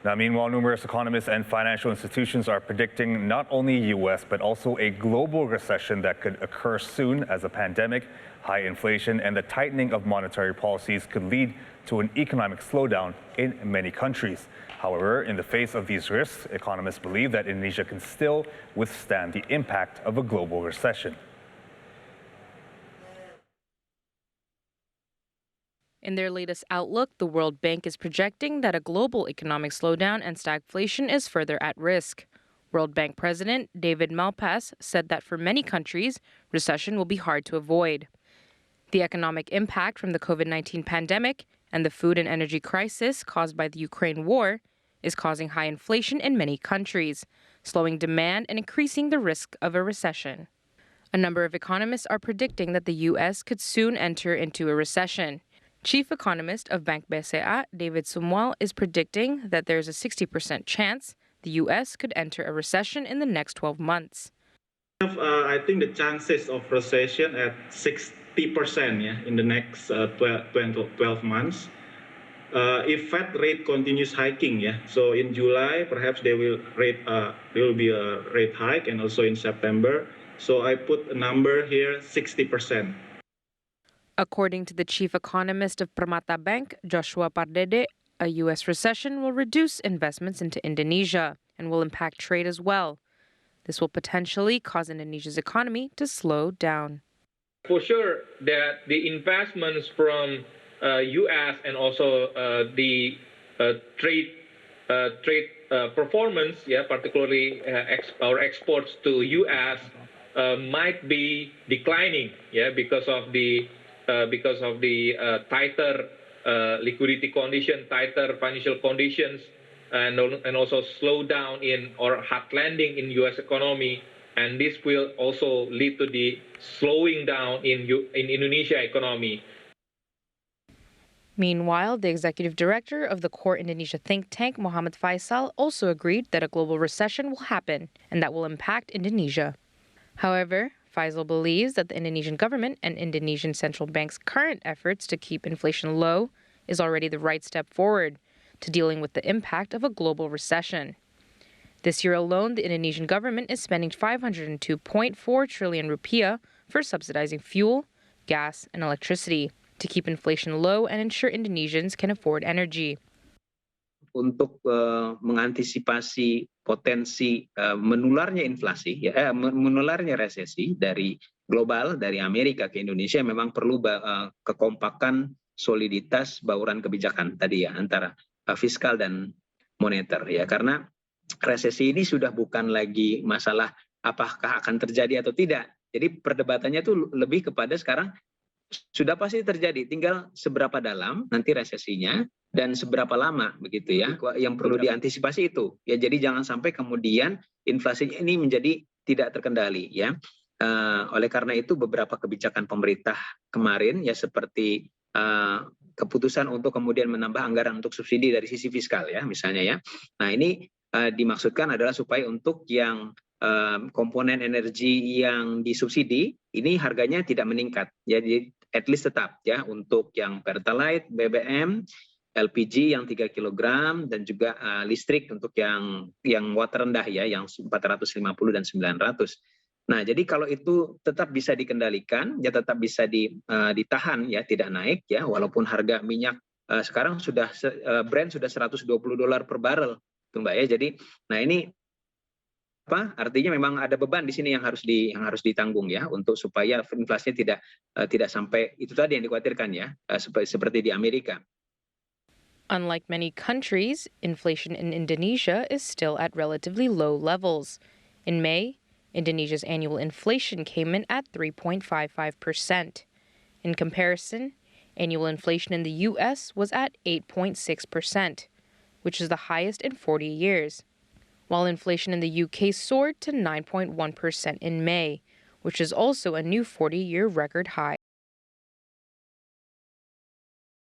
Now, meanwhile, numerous economists and financial institutions are predicting not only U.S. but also a global recession that could occur soon as the pandemic, high inflation, and the tightening of monetary policies could lead to an economic slowdown in many countries. However, in the face of these risks, economists believe that Indonesia can still withstand the impact of a global recession. In their latest outlook, the World Bank is projecting that a global economic slowdown and stagflation is further at risk. World Bank President David Malpass said that for many countries, recession will be hard to avoid. The economic impact from the COVID-19 pandemic and the food and energy crisis caused by the Ukraine war is causing high inflation in many countries, slowing demand and increasing the risk of a recession. A number of economists are predicting that the U.S. could soon enter into a recession. Chief economist of Bank BCA, David Sumual, is predicting that there's a 60% chance the U.S. could enter a recession in the next 12 months. I think the chances of recession at 60% in the next 12 months. If Fed rate continues hiking, so in July perhaps there will be a rate hike, and also in September. So I put a number here, 60%. According to the chief economist of Permata Bank, Joshua Pardede, a U.S. recession will reduce investments into Indonesia and will impact trade as well. This will potentially cause Indonesia's economy to slow down. For sure that the investments from U.S. and also the trade performance, particularly our exports to U.S. Might be declining, because of the tighter liquidity condition, tighter financial conditions, and also slowdown in or hard landing in U.S. economy, and this will also lead to the slowing down in Indonesia economy. Meanwhile, the executive director of the core Indonesia think tank, Muhammad Faisal, also agreed that a global recession will happen and that will impact Indonesia. However, Faisal believes that the Indonesian government and Indonesian central bank's current efforts to keep inflation low is already the right step forward to dealing with the impact of a global recession. This year alone, the Indonesian government is spending 502.4 trillion rupiah for subsidizing fuel, gas, and electricity to keep inflation low and ensure Indonesians can afford energy. Untuk mengantisipasi potensi menularnya inflasi, menularnya resesi dari global, dari Amerika ke Indonesia, memang perlu kekompakan, soliditas, bauran kebijakan tadi antara fiskal dan moneter karena resesi ini sudah bukan lagi masalah apakah akan terjadi atau tidak. Jadi perdebatannya itu lebih kepada sekarang sudah pasti terjadi, tinggal seberapa dalam nanti resesinya dan seberapa lama begitu yang perlu diantisipasi itu jadi jangan sampai kemudian inflasinya ini menjadi tidak terkendali oleh karena itu beberapa kebijakan pemerintah kemarin seperti keputusan untuk kemudian menambah anggaran untuk subsidi dari sisi fiskal misalnya nah ini dimaksudkan adalah supaya untuk yang komponen energi yang disubsidi ini harganya tidak meningkat jadi at least tetap untuk yang Pertalite, BBM, LPG yang 3 kg dan juga listrik untuk yang watt rendah yang 450 dan 900. Nah, jadi kalau itu tetap bisa dikendalikan, tetap bisa ditahan tidak naik walaupun harga minyak sekarang sudah Brent sudah $120 per barrel tuh Mbak Jadi nah ini artinya memang ada beban di sini yang harus ditanggung untuk supaya inflasinya tidak sampai itu tadi yang dikhawatirkan seperti di Amerika. Unlike many countries, inflation in Indonesia is still at relatively low levels. In May, Indonesia's annual inflation came in at 3.55%. In comparison, annual inflation in the U.S. was at 8.6%, which is the highest in 40 years. While inflation in the UK soared to 9.1% in May, which is also a new 40-year record high.